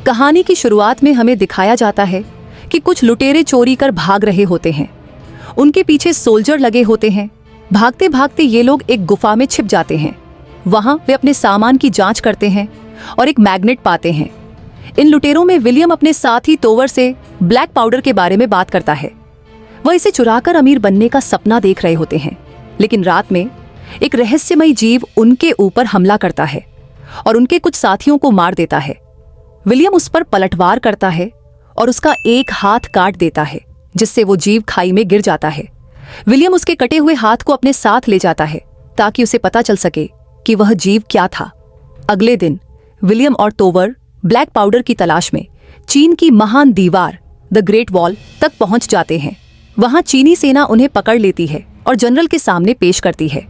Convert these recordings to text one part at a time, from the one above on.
कहानी की शुरुआत में हमें दिखाया जाता है कि कुछ लुटेरे चोरी कर भाग रहे होते हैं। उनके पीछे सोल्जर लगे होते हैं। भागते भागते ये लोग एक गुफा में छिप जाते हैं। वहां वे अपने सामान की जांच करते हैं और एक मैग्नेट पाते हैं। इन लुटेरों में विलियम अपने साथी तोवर से ब्लैक पाउडर के बारे में बात करता है। वह इसे चुराकर अमीर बनने का सपना देख रहे होते हैं, लेकिन रात में एक रहस्यमयी जीव उनके ऊपर हमला करता है और उनके कुछ साथियों को मार देता है। विलियम उस पर पलटवार करता है और उसका एक हाथ काट देता है, जिससे वो जीव खाई में गिर जाता है। विलियम उसके कटे हुए हाथ को अपने साथ ले जाता है ताकि उसे पता चल सके कि वह जीव क्या था। अगले दिन विलियम और तोवर ब्लैक पाउडर की तलाश में चीन की महान दीवार द ग्रेट वॉल तक पहुंच जाते हैं। वहां चीनी सेना उन्हें पकड़ लेती है और जनरल के सामने पेश करती है।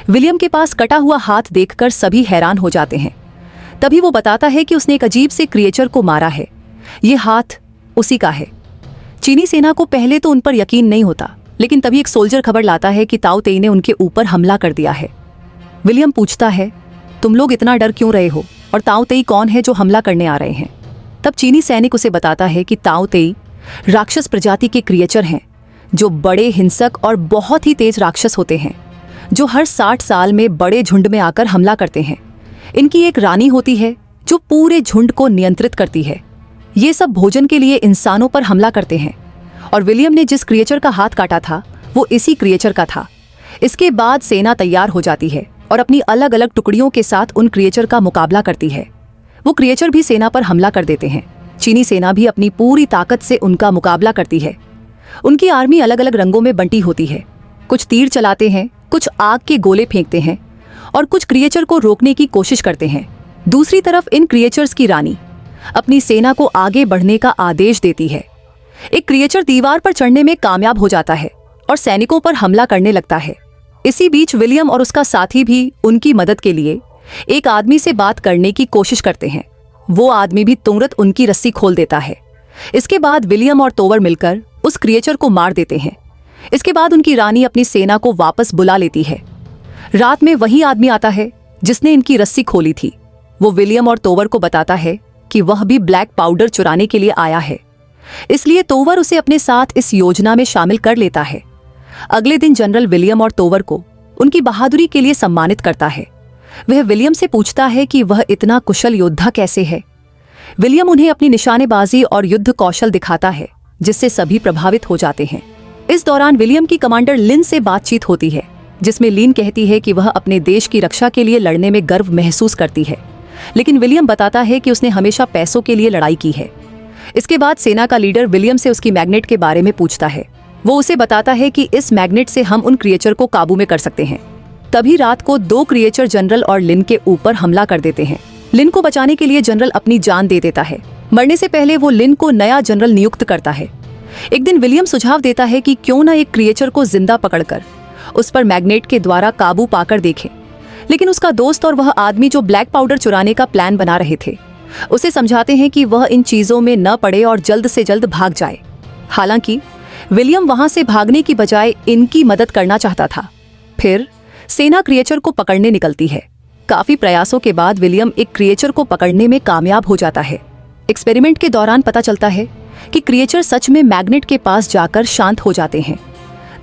विलियम के पास कटा हुआ हाथ देखकर सभी हैरान हो जाते हैं। तभी वो बताता है कि उसने एक अजीब से क्रिएचर को मारा है। ये हाथ उसी का है। चीनी सेना को पहले तो उन पर यकीन नहीं होता, लेकिन तभी एक सोल्जर खबर लाता है कि ताओ तेई ने उनके ऊपर हमला कर दिया है। विलियम पूछता है, तुम लोग इतना डर क्यों रहे हो और ताओ तेई कौन है जो हमला करने आ रहे हैं? तब चीनी सैनिक उसे बताता है कि ताओ तेई राक्षस प्रजाति के क्रिएचर हैं, जो बड़े हिंसक और बहुत ही तेज राक्षस होते हैं, जो हर 60 साल में बड़े झुंड में आकर हमला करते हैं। इनकी एक रानी होती है जो पूरे झुंड को नियंत्रित करती है। ये सब भोजन के लिए इंसानों पर हमला करते हैं और विलियम ने जिस क्रिएचर का हाथ काटा था वो इसी क्रिएचर का था। इसके बाद सेना तैयार हो जाती है और अपनी अलग अलग टुकड़ियों के साथ उन क्रिएचर का मुकाबला करती है। वो क्रिएचर भी सेना पर हमला कर देते हैं। चीनी सेना भी अपनी पूरी ताकत से उनका मुकाबला करती है। उनकी आर्मी अलग अलग रंगों में बंटी होती है। कुछ तीर चलाते हैं, कुछ आग के गोले फेंकते हैं और कुछ क्रिएचर को रोकने की कोशिश करते हैं। दूसरी तरफ इन क्रिएचर्स की रानी अपनी सेना को आगे बढ़ने का आदेश देती है। एक क्रिएचर दीवार पर चढ़ने में कामयाब हो जाता है और सैनिकों पर हमला करने लगता है। इसी बीच विलियम और उसका साथी भी उनकी मदद के लिए एक आदमी से बात करने की कोशिश करते हैं। वो आदमी भी तुरंत उनकी रस्सी खोल देता है। इसके बाद विलियम और तोवर मिलकर उस क्रिएचर को मार देते हैं। इसके बाद उनकी रानी अपनी सेना को वापस बुला लेती है। रात में वही आदमी आता है जिसने इनकी रस्सी खोली थी। वो विलियम और तोवर को बताता है कि वह भी ब्लैक पाउडर चुराने के लिए आया है, इसलिए तोवर उसे अपने साथ इस योजना में शामिल कर लेता है। अगले दिन जनरल विलियम और तोवर को उनकी बहादुरी के लिए सम्मानित करता है। वह विलियम से पूछता है कि वह इतना कुशल योद्धा कैसे है। विलियम उन्हें अपनी निशानेबाजी और युद्ध कौशल दिखाता है, जिससे सभी प्रभावित हो जाते हैं। इस दौरान विलियम की कमांडर लिन से बातचीत होती है, जिसमें लिन कहती है कि वह अपने देश की रक्षा के लिए लड़ने में गर्व महसूस करती है, लेकिन विलियम बताता है कि उसने हमेशा पैसों के लिए लड़ाई की है। इसके बाद सेना का लीडर विलियम से उसकी मैग्नेट के बारे में पूछता है। वो उसे बताता है कि इस मैग्नेट से हम उन क्रिएचर को काबू में कर सकते हैं। तभी रात को 2 क्रिएचर जनरल और लिन के ऊपर हमला कर देते हैं। लिन को बचाने के लिए जनरल अपनी जान दे देता है। मरने से पहले वो लिन को नया जनरल नियुक्त करता है। एक दिन विलियम सुझाव देता है कि क्यों ना एक क्रिएचर को जिंदा पकड़कर उस पर मैग्नेट के द्वारा काबू पाकर देखें, लेकिन उसका दोस्त और वह आदमी जो ब्लैक पाउडर चुराने का प्लान बना रहे थे उसे समझाते हैं कि वह इन चीजों में न पड़े और जल्द से जल्द भाग जाए। हालांकि विलियम वहां से भागने की बजाय इनकी मदद करना चाहता था। फिर सेना क्रिएचर को पकड़ने निकलती है। काफी प्रयासों के बाद विलियम एक क्रिएचर को पकड़ने में कामयाब हो जाता है। एक्सपेरिमेंट के दौरान पता चलता है कि क्रिएचर सच में मैग्नेट के पास जाकर शांत हो जाते हैं।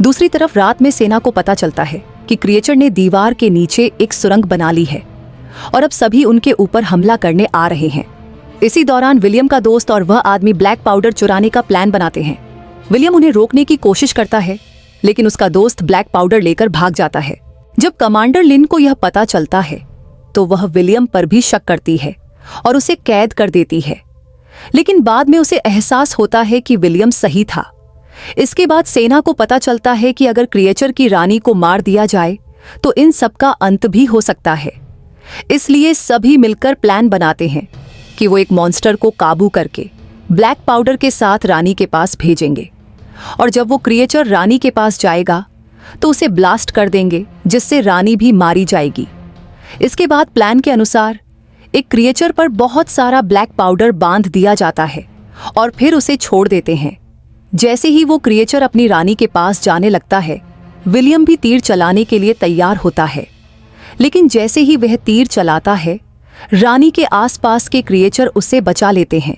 दूसरी तरफ रात में सेना को पता चलता है कि क्रिएचर ने दीवार के नीचे एक सुरंग बना ली है और अब सभी उनके ऊपर हमला करने आ रहे हैं। इसी दौरान विलियम का दोस्त और वह आदमी ब्लैक पाउडर चुराने का प्लान बनाते हैं। विलियम उन्हें रोकने की कोशिश करता है, लेकिन उसका दोस्त ब्लैक पाउडर लेकर भाग जाता है। जब कमांडर लिन को यह पता चलता है तो वह विलियम पर भी शक करती है और उसे कैद कर देती है, लेकिन बाद में उसे एहसास होता है कि विलियम सही था। इसके बाद सेना को पता चलता है कि अगर क्रिएचर की रानी को मार दिया जाए तो इन सब का अंत भी हो सकता है। इसलिए सभी मिलकर प्लान बनाते हैं कि वो एक मॉन्स्टर को काबू करके ब्लैक पाउडर के साथ रानी के पास भेजेंगे, और जब वो क्रिएचर रानी के पास जाएगा तो उसे ब्लास्ट कर देंगे, जिससे रानी भी मारी जाएगी। इसके बाद प्लान के अनुसार एक क्रिएचर पर बहुत सारा ब्लैक पाउडर बांध दिया जाता है और फिर उसे छोड़ देते हैं। जैसे ही वो क्रिएचर अपनी रानी के पास जाने लगता है, विलियम भी तीर चलाने के लिए तैयार होता है, लेकिन जैसे ही वह तीर चलाता है रानी के आसपास के क्रिएचर उसे बचा लेते हैं।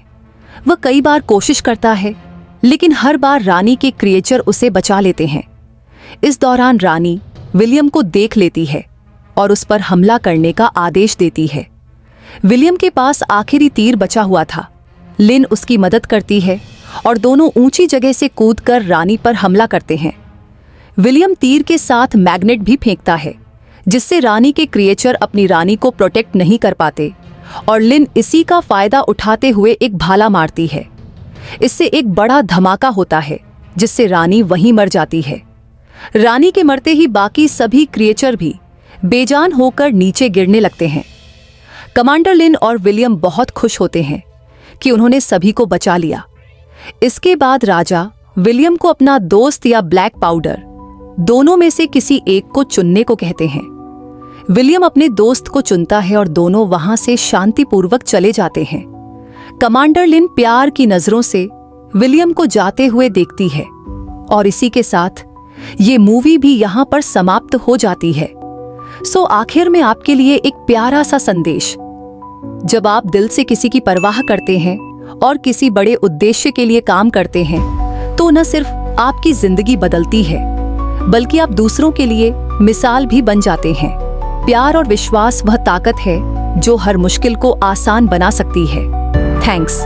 वह कई बार कोशिश करता है, लेकिन हर बार रानी के क्रिएचर उसे बचा लेते हैं। इस दौरान रानी विलियम को देख लेती है और उस पर हमला करने का आदेश देती है। विलियम के पास आखिरी तीर बचा हुआ था। लिन उसकी मदद करती है और दोनों ऊंची जगह से कूदकर रानी पर हमला करते हैं। विलियम तीर के साथ मैग्नेट भी फेंकता है, जिससे रानी के क्रिएचर अपनी रानी को प्रोटेक्ट नहीं कर पाते और लिन इसी का फायदा उठाते हुए एक भाला मारती है। इससे एक बड़ा धमाका होता है, जिससे रानी वहीं मर जाती है। रानी के मरते ही बाकी सभी क्रिएचर भी बेजान होकर नीचे गिरने लगते हैं। कमांडर लिन और विलियम बहुत खुश होते हैं कि उन्होंने सभी को बचा लिया। इसके बाद राजा विलियम को अपना दोस्त या ब्लैक पाउडर दोनों में से किसी एक को चुनने को कहते हैं। विलियम अपने दोस्त को चुनता है और दोनों वहां से शांतिपूर्वक चले जाते हैं। कमांडर लिन प्यार की नजरों से विलियम को जाते हुए देखती है और इसी के साथ ये मूवी भी यहां पर समाप्त हो जाती है। सो आखिर में आपके लिए एक प्यारा सा संदेश। जब आप दिल से किसी की परवाह करते हैं और किसी बड़े उद्देश्य के लिए काम करते हैं, तो न सिर्फ आपकी जिंदगी बदलती है, बल्कि आप दूसरों के लिए मिसाल भी बन जाते हैं। प्यार और विश्वास वह ताकत है जो हर मुश्किल को आसान बना सकती है। थैंक्स।